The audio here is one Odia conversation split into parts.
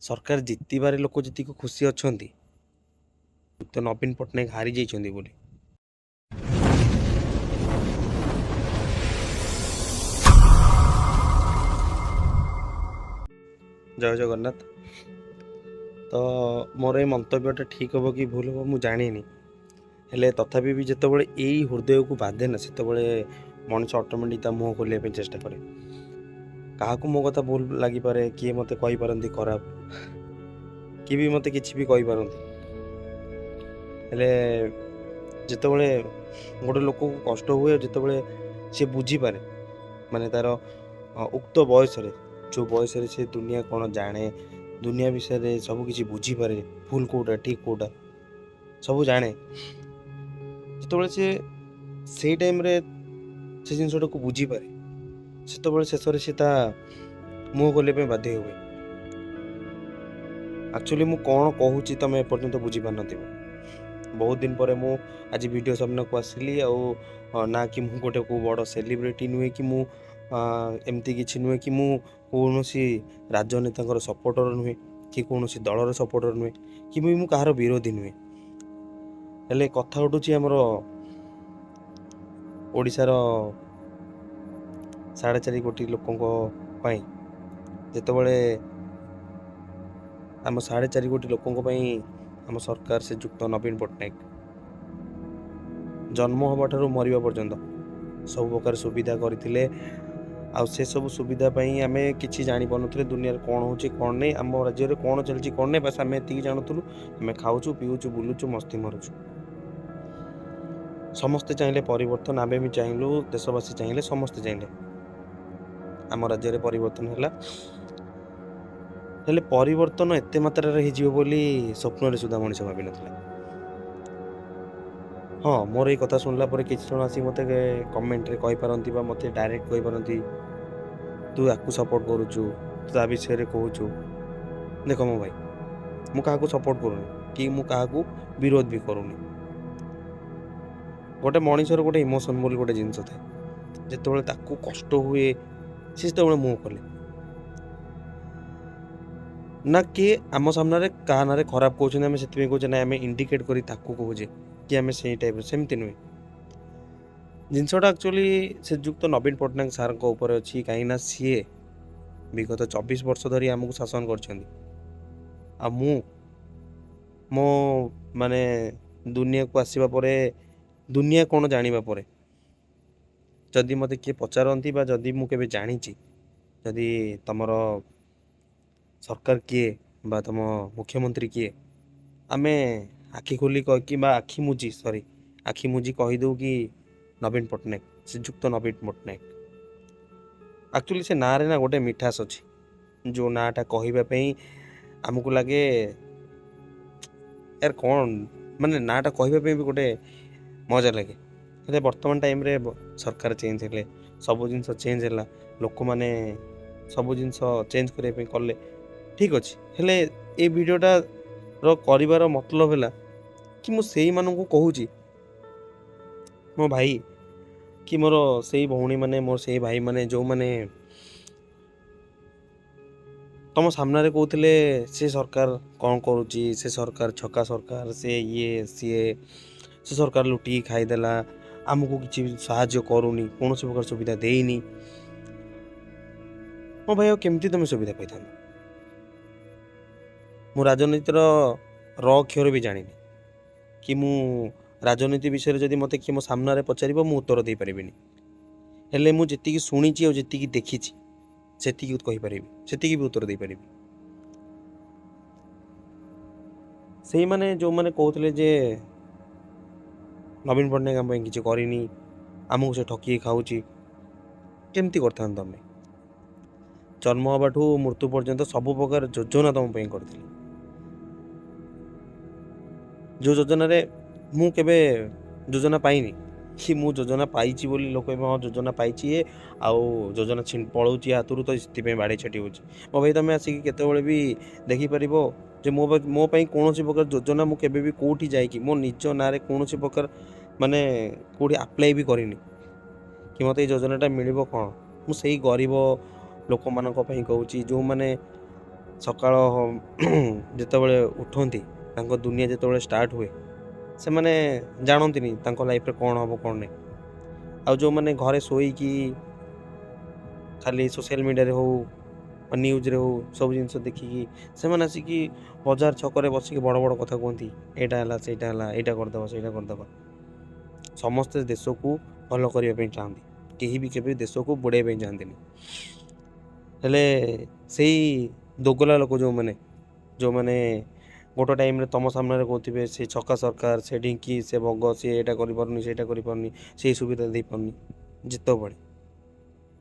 सरकार जितबारे लोक जी खुशी अच्छा तो नवीन पट्टनायक हारी जाइछन्ति बोली जय जगन्नाथ। तो मोर ये मंतव्यटा ठीक हम कि भूल हम मुझे जानी हेले तथापि भी जितेबाला यही हृदय को बाधे ना से मनुष्य अटोमेटिक मुह खोल चेष्टा करे। क्या मो कथा भूल लगिपे किए मत कहींपारती खराब कि भी मत कि भी कहींपारती हेले जितेबाला गोटे लोक को कष्ट हुए जितेबाला सी बुझीपे माने तार उक्त बयस जो बयस से दुनिया कौन जाने दुनिया विषय सब किसी बुझीपे भूल कौटा ठीक कौटा सब जाने जिते से टाइम से जिनटा को बुझीपे से शेष से मुह खोलने बाध्य हुए। एक्चुअली मु कौन कहूँ तुम एपर्तंत बुझीपार न बहुत दिन पर मु आज वीडियो सामना को आसिली ना कि मु गोटे को बड़ सेलिब्रिटी नुहे कि मु एमती किसी नुहे कि मु कौन राजनेता सपोर्टर नुहे कि कौन दलर सपोर्टर नुहे कि मु कहार विरोधी नुहे हेले कथा उठू आमर ओडिशार 4.5 कोटी लोकों जितेबाला आम 4.5 कोटी लोकों आम सरकार से युक्त नवीन पट्टनायक जन्म हवा ठारू मरिबा पर्यंत सब प्रकार सुविधा करथिले आ से सब सुविधा आम कि जानी पारे दुनिया कौन हो कौन नहीं आम राज्य में कौन चलती कौन नहीं बस आम एति जानूलु आम खाऊँ पीऊँ बुलूचु मस्ती मारुचु समस्ते चाहिए परिवर्तन आम भी चाहलु देशवासी चाहिए समस्ते चाहिए आम राज्य में परिवर्तन है हेले परिवर्तन एते मात्रा बोली स्वप्न सुधा मनीष भावी ना। हाँ मोर ये कथा शुणला किसी जन आसिक मत कमेंट रे कहि पारंती बा मते डायरेक्ट कहि पारंती तू याकू सपोर्ट करुचु तू ता विषय कहूचु देख मो भाई मु क्या सपोर्ट करूनी कि मु क्या विरोध भी करूनी गोटे मनीषर गोटे इमोशन बोली गोटे जिनस थाए जिते ताकू कष्ट हुए सी जो मुँह खोले ना किए आम सामने क्या ना खराब कहते आम से कहे ना आम इंडिकेट कर कहे कि आम से टाइप सेमती नुहे जिनसटा एक्चुअली से युक्त नवीन पट्टनायक सार ऊपर अच्छी कहीं सी विगत 24 वर्ष धरी आमको शासन कर मो माने दुनिया को आसवा दुनिया कौन जाना जदि मत किए पचारती जदि मुझे जानी जदि तुम सरकार किए बा तुम मुख्यमंत्री किए आमे आखि खोली कि आखि मुझी सॉरी आखि मुझी कहीदे कि नवीन पट्टनायक श्रीजुक्त नवीन पट्टनायक एक्चुअली से ना रे ना गोटे मिठास अच्छी जो नाटा कहवाई आमको लगे यार कौन माने नाटा कहवाई भी गोटे मजा लगे हेले वर्तमान टाइम रे सरकार चेंज हेले सब जिन चेंज है लोक मैंने सब जिन चेंज करने कले ठीक अच्छे हेले ये वीडियोटा कर मतलब है कि मुझे मानू कहूँ मो भाई कि मोर से भौणी मैंने मोर से भाई मैंने जो मैंने तुम सामने कहते से सरकार कौन करुच्ची से सरकार छक्का सरकार से ये सी से सरकार लुटी खाईदेला आमको किसी साहाଯ୍य करूनी कौन प्रकार सुविधा देनी मो भाई केमती तुम सुविधा पाई था मु राजनीतिर अक्षर भी जानी कि मु राजनीति विषय जदि मत किए मो सामने पचार मु उत्तर दे पारि हेले मु जी शुणी और जी देखी से कहीपर से भी उत्तर दे पारि से माने जो मैंने कहते जे नवीन पट्टनायक आम किसी करनी आमको से ठकी खाऊँ केमती करता तुम जन्म हवा मृत्यु पर्यंत सब प्रकार योजना तुम कर जो योजना रे मु केबे योजना पाइनी कि मु योजना पाई बोली लोक हाँ योजना पाई आउ योजना पलाऊँ हाथ तो से बाड़े छाटी हो मो भाई तुम आसिक केतबे भी देखिपर जे मो कौन प्रकार योजना मुझे भी कौटी जाकि मो निज ना कौन प्रकार माने कौटी आप्लाय भी करनी कि मत योजनाटा मिल कौन मुझे गरीब लोक मान कहूँ जो मैंने ସକାଳ ଯେତେବେଳେ ଉଠନ୍ତି ତାଙ୍କ ଦୁନିଆ ଯେତେବେଳେ ଷ୍ଟାର୍ଟ ହୁଏ ସେମାନେ ଜାଣନ୍ତିନି ତାଙ୍କ ଲାଇଫରେ କ'ଣ ହେବ କ'ଣ ନାହିଁ। ଆଉ ଯେଉଁମାନେ ଘରେ ଶୋଇକି ଖାଲି ସୋସିଆଲ ମିଡ଼ିଆରେ ହଉ ନ୍ୟୁଜ୍ରେ ହଉ ସବୁ ଜିନିଷ ଦେଖିକି ସେମାନେ ଆସିକି ବଜାର ଛକରେ ବସିକି ବଡ଼ ବଡ଼ କଥା କୁହନ୍ତି, ଏଇଟା ହେଲା ସେଇଟା ହେଲା, ଏଇଟା କରିଦେବା ସେଇଟା କରିଦେବା। ସମସ୍ତେ ଦେଶକୁ ଭଲ କରିବା ପାଇଁ ଚାହାନ୍ତି, କେହି ବି କେବେ ଦେଶକୁ ବୁଡ଼ାଇବା ପାଇଁ ଚାହାନ୍ତିନି। ହେଲେ ସେଇ ଦୋଗଲା ଲୋକ ଯେଉଁମାନେ ଗୋଟେ ଟାଇମ୍ରେ ତୁମ ସାମ୍ନାରେ କହୁଥିବେ ସେ ଛକା ସରକାର, ସେ ଢିଙ୍କି, ସେ ବଗ, ସିଏ ଏଇଟା କରିପାରୁନି ସେଇଟା କରିପାରୁନି, ସେଇ ସୁବିଧା ଦେଇପାରୁନି, ଯେତେବେଳେ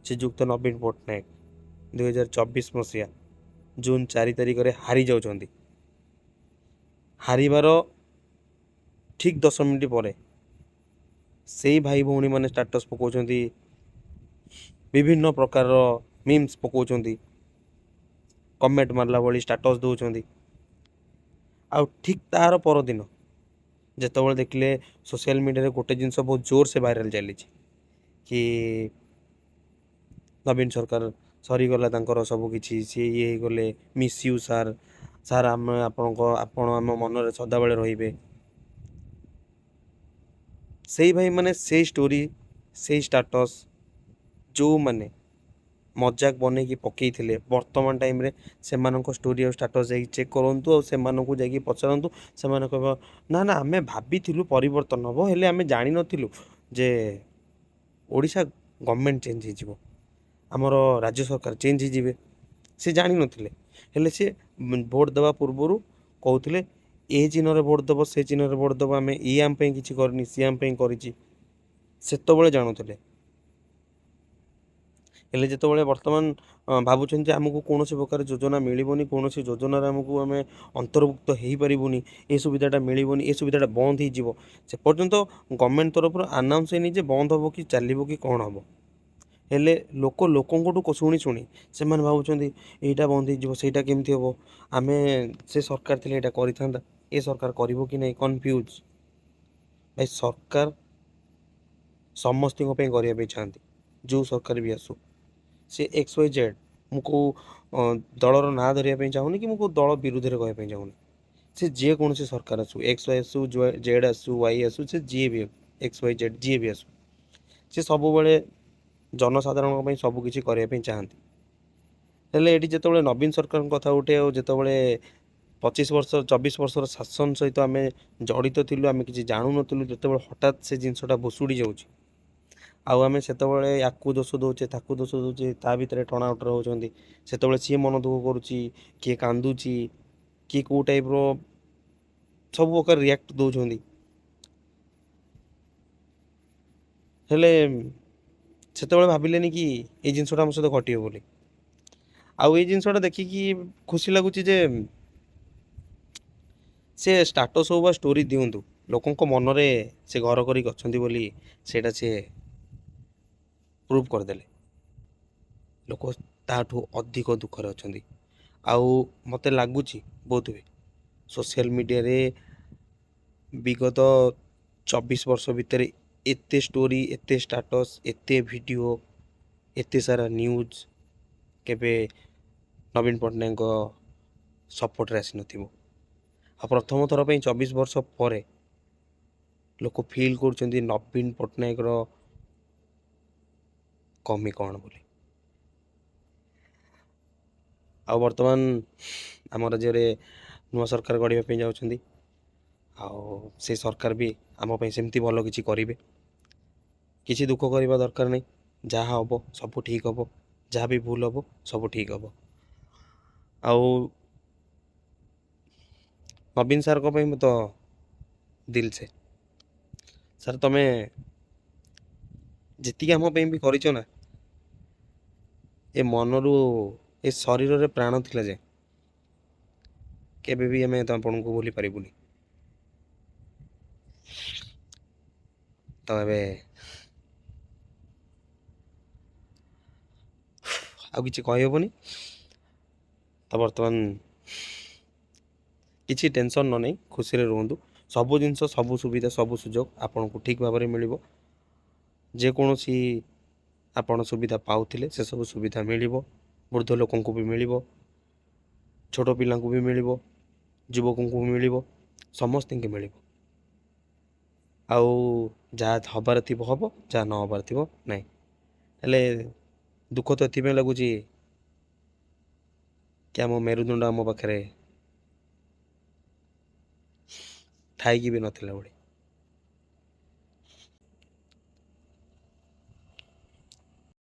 ଶ୍ରୀଯୁକ୍ତ ନବୀନ ପଟ୍ଟନାୟକ 2024 ମସିହା ଜୁନ୍ 4 ତାରିଖରେ ହାରି ଯାଉଛନ୍ତି, ହାରିବାର ଠିକ୍ 10 ମିନିଟ୍ ପରେ ସେଇ ଭାଇ ଭଉଣୀମାନେ ଷ୍ଟାଟସ୍ ପକାଉଛନ୍ତି, ବିଭିନ୍ନ ପ୍ରକାରର ମିମ୍ସ ପକାଉଛନ୍ତି, କମେଣ୍ଟ ମାରିଲା ଭଳି ଷ୍ଟାଟସ୍ ଦେଉଛନ୍ତି। ଆଉ ଠିକ୍ ତାର ପରଦିନ ଯେତେବେଳେ ଦେଖିଲେ ସୋସିଆଲ ମିଡ଼ିଆରେ ଗୋଟେ ଜିନିଷ ବହୁତ ଜୋରସେ ଭାଇରାଲ ଚାଲିଛି କି ନବୀନ ସରକାର ସରିଗଲା, ତାଙ୍କର ସବୁ କିଛି ସିଏ ଇଏ ହେଇଗଲେ, ମିସ୍ ୟୁ ସାର୍ ଆମେ ଆପଣ ଆମ ମନରେ ସଦାବେଳେ ରହିବେ। ସେଇ ଭାଇମାନେ ସେଇ ଷ୍ଟୋରି, ସେଇ ଷ୍ଟାଟସ୍ ଯେଉଁମାନେ ମଜାକ ବନେଇକି ପକେଇଥିଲେ, ବର୍ତ୍ତମାନ ଟାଇମ୍ରେ ସେମାନଙ୍କ ଷ୍ଟୋରି ଆଉ ଷ୍ଟାଟସ୍ ଯାଇକି ଚେକ୍ କରନ୍ତୁ ଆଉ ସେମାନଙ୍କୁ ଯାଇକି ପଚାରନ୍ତୁ, ସେମାନେ କହିବ ନା ନା ଆମେ ଭାବିଥିଲୁ ପରିବର୍ତ୍ତନ ହେବ, ହେଲେ ଆମେ ଜାଣିନଥିଲୁ ଯେ ଓଡ଼ିଶା ଗଭର୍ଣ୍ଣମେଣ୍ଟ ଚେଞ୍ଜ ହେଇଯିବ, ଆମର ରାଜ୍ୟ ସରକାର ଚେଞ୍ଜ ହେଇଯିବେ। ସେ ଜାଣିନଥିଲେ, ହେଲେ ସେ ଭୋଟ୍ ଦେବା ପୂର୍ବରୁ କହୁଥିଲେ ଏ ଚିହ୍ନରେ ଭୋଟ୍ ଦେବ, ସେ ଚିହ୍ନରେ ଭୋଟ୍ ଦେବ, ଆମେ ଇଏ ଆମ ପାଇଁ କିଛି କରିନି, ସିଏ ଆମ ପାଇଁ କରିଛି, ସେତେବେଳେ ଜାଣୁଥିଲେ। ହେଲେ ଯେତେବେଳେ ବର୍ତ୍ତମାନ ଭାବୁଛନ୍ତି ଯେ ଆମକୁ କୌଣସି ପ୍ରକାର ଯୋଜନା ମିଳିବନି, କୌଣସି ଯୋଜନାରେ ଆମେ ଅନ୍ତର୍ଭୁକ୍ତ ହେଇପାରିବୁନି, ଏ ସୁବିଧାଟା ମିଳିବନି, ଏ ସୁବିଧାଟା ବନ୍ଦ ହେଇଯିବ, ସେ ପର୍ଯ୍ୟନ୍ତ ଗଭର୍ଣ୍ଣମେଣ୍ଟ ତରଫରୁ ଆନାଉନ୍ସ ହେଇନି ଯେ ବନ୍ଦ ହେବ କି ଚାଲିବ କି କ'ଣ ହେବ। ହେଲେ ଲୋକଙ୍କଠୁ ଶୁଣି ସେମାନେ ଭାବୁଛନ୍ତି ଏଇଟା ବନ୍ଦ ହେଇଯିବ, ସେଇଟା କେମିତି ହେବ, ଆମେ ସେ ସରକାର ଥିଲେ ଏଇଟା କରିଥାନ୍ତା, ଏ ସରକାର କରିବ କି ନାହିଁ, କନଫ୍ୟୁଜ୍। ଭାଇ ସରକାର ସମସ୍ତଙ୍କ ପାଇଁ କରିବା ପାଇଁ ଚାହାନ୍ତି, ଯେଉଁ ସରକାର ବି ଆସୁ, ସେ XYZ, ମୁଁ କେଉଁ ଦଳର ନାଁ ଧରିବା ପାଇଁ ଚାହୁଁନି କି ମୁଁ କେଉଁ ଦଳ ବିରୁଦ୍ଧରେ କହିବା ପାଇଁ ଚାହୁଁନି, ସେ ଯେକୌଣସି ସରକାର ଆସୁ, XY ଆସୁ, Z ଆସୁ, Y ଆସୁ, ସେ ଯିଏ ବି XYZ ଯିଏ ବି ଆସୁ, ସେ ସବୁବେଳେ ଜନସାଧାରଣଙ୍କ ପାଇଁ ସବୁ କିଛି କରିବା ପାଇଁ ଚାହାନ୍ତି। ହେଲେ ଏଠି ଯେତେବେଳେ ନବୀନ ସରକାରଙ୍କ କଥା ଉଠେ ଆଉ ଯେତେବେଳେ 24 ବର୍ଷର ଶାସନ ସହିତ ଆମେ ଜଡ଼ିତ ଥିଲୁ, ଆମେ କିଛି ଜାଣୁନଥିଲୁ, ଯେତେବେଳେ ହଠାତ୍ ସେ ଜିନିଷଟା ଭୁଷୁଡ଼ି ଯାଉଛି ଆଉ ଆମେ ସେତେବେଳେ ୟାକୁ ଦୋଷ ଦେଉଛେ, ତାକୁ ଦୋଷ ଦେଉଛେ, ତା ଭିତରେ ଟଣାଉଟର ହେଉଛନ୍ତି, ସେତେବେଳେ ସିଏ ମନ ଦୁଃଖ କରୁଛି, କିଏ କାନ୍ଦୁଛି, କିଏ କେଉଁ ଟାଇପ୍ର ସବୁ ପ୍ରକାର ରିଆକ୍ଟ ଦେଉଛନ୍ତି। ହେଲେ ସେତେବେଳେ ଭାବିଲେନି କି ଏଇ ଜିନିଷଟା ଆମ ସହିତ ଘଟିବ ବୋଲି। ଆଉ ଏଇ ଜିନିଷଟା ଦେଖିକି ଖୁସି ଲାଗୁଛି ଯେ ସେ ଷ୍ଟାଟସ୍ ହଉ ବା ଷ୍ଟୋରି ଦିଅନ୍ତୁ, ଲୋକଙ୍କ ମନରେ ସେ ଘର କରିକି ଅଛନ୍ତି ବୋଲି ସେଇଟା ସେ ପ୍ରୁଭ୍ କରିଦେଲେ। ଲୋକ ତାଠୁ ଅଧିକ ଦୁଃଖରେ ଅଛନ୍ତି। ଆଉ ମୋତେ ଲାଗୁଛି ବୋଧହୁଏ ସୋସିଆଲ ମିଡ଼ିଆରେ ବିଗତ 24 ବର୍ଷ ଭିତରେ ଏତେ ଷ୍ଟୋରି, ଏତେ ଷ୍ଟାଟସ୍, ଏତେ ଭିଡ଼ିଓ, ଏତେ ସାରା ନ୍ୟୁଜ୍ କେବେ ନବୀନ ପଟ୍ଟନାୟକଙ୍କ ସପୋର୍ଟରେ ଆସିନଥିବ। ଆଉ ପ୍ରଥମ ଥର ପାଇଁ 24 ବର୍ଷ ପରେ ଲୋକ ଫିଲ୍ କରୁଛନ୍ତି ନବୀନ ପଟ୍ଟନାୟକର କମି କ'ଣ ବୋଲି। ଆଉ ବର୍ତ୍ତମାନ ଆମ ରାଜ୍ୟରେ ନୂଆ ସରକାର ଗଢ଼ିବା ପାଇଁ ଯାଉଛନ୍ତି, ଆଉ ସେ ସରକାର ବି ଆମ ପାଇଁ ସେମିତି ଭଲ କିଛି କରିବେ। କିଛି ଦୁଃଖ କରିବା ଦରକାର ନାହିଁ, ଯାହା ହେବ ସବୁ ଠିକ୍ ହେବ, ଯାହା ବି ଭୁଲ ହେବ ସବୁ ଠିକ୍ ହେବ। ଆଉ ନବୀନ ସାର୍ଙ୍କ ପାଇଁ ମୁଁ ତ ଦିଲ୍ ସେ ସାର୍, ତମେ ଯେତିକି ଆମ ପାଇଁ ବି କରିଛ ନା, ଏ ମନରୁ ଏ ଶରୀରରେ ପ୍ରାଣ ଥିଲା ଯେ କେବେ ବି ଆମେ ଆପଣଙ୍କୁ ଭୁଲି ପାରିବୁନି। ତ ଏବେ ଆଉ କିଛି କହିହେବନି। ତ ବର୍ତ୍ତମାନ କିଛି ଟେନସନ୍ ନ ନେଇ ଖୁସିରେ ରୁହନ୍ତୁ। ସବୁ ଜିନିଷ, ସବୁ ସୁବିଧା, ସବୁ ସୁଯୋଗ ଆପଣଙ୍କୁ ଠିକ୍ ଭାବରେ ମିଳିବ। ଯେକୌଣସି ଆପଣ ସୁବିଧା ପାଉଥିଲେ ସେସବୁ ସୁବିଧା ମିଳିବ, ବୃଦ୍ଧ ଲୋକଙ୍କୁ ବି ମିଳିବ। ଛୋଟ ପିଲାଙ୍କୁ ବି ମିଳିବ, ଯୁବକଙ୍କୁ ବି ମିଳିବ, ସମସ୍ତଙ୍କୁ ମିଳିବ। ଆଉ ଯାହା ହବାର ଥିବ ହବ, ଯାହା ନ ହବାର ଥିବ ନାହିଁ। ହେଲେ ଦୁଃଖ ତ ଏଥିପାଇଁ ଲାଗୁଛି କି ଆମ ମେରୁଦଣ୍ଡ ଆମ ପାଖରେ ଥାଇକି ବି ନଥିଲା ଭଳି।